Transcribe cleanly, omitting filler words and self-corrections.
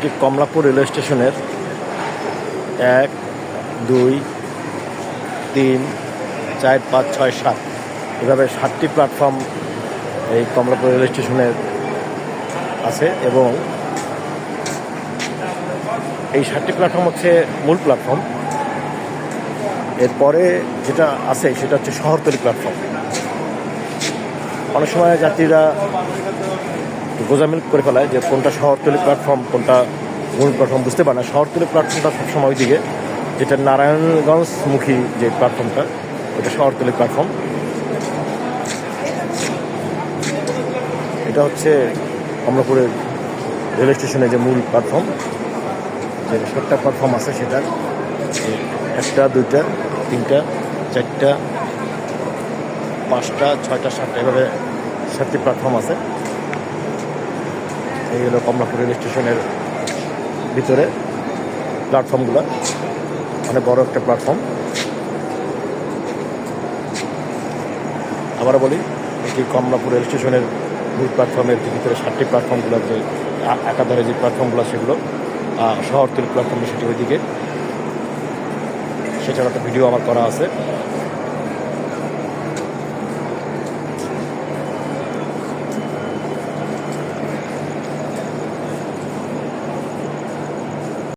এটি কমলাপুর রেলওয়ে স্টেশনের 1, 2, 3, 4, 5, 6, 7 এভাবে 7টি প্ল্যাটফর্ম এই কমলাপুর রেলওয়ে স্টেশনের আছে এবং এই 7টি প্ল্যাটফর্ম হচ্ছে মূল প্ল্যাটফর্ম। এরপরে যেটা আছে সেটা হচ্ছে শহরতলি প্ল্যাটফর্ম। অনেক সময় যাত্রীরা গোজামিল করে ফেলায় যে কোনটা শহরতলি প্ল্যাটফর্ম কোনটা মূল প্ল্যাটফর্ম বুঝতে পারে না। শহরতলি প্ল্যাটফর্মটা সবসময় ওইদিকে, যেটা নারায়ণগঞ্জমুখী যে প্ল্যাটফর্মটা ওটা শহরতলি প্ল্যাটফর্ম। এটা হচ্ছে কমলাপুরের রেলওয়ে স্টেশনের যে মূল প্ল্যাটফর্ম, যে 7টা প্ল্যাটফর্ম আছে সেটা 1টা 2টা 3টা 4টা 5টা 6টা 7টা এভাবে 7টি প্ল্যাটফর্ম আছে। এই হলো কমলাপুর রেল স্টেশনের ভিতরে প্ল্যাটফর্মগুলো, অনেক বড় একটা প্ল্যাটফর্ম। আবারও বলি, এটি কমলাপুর রেল স্টেশনের মূল প্ল্যাটফর্মের ভিতরে 7টি প্ল্যাটফর্মগুলো, যে একাধারে যে প্ল্যাটফর্মগুলো সেগুলো শহরতলি প্ল্যাটফর্মে সেটি ওইদিকে, সেটার একটা ভিডিও আমার করা আছে।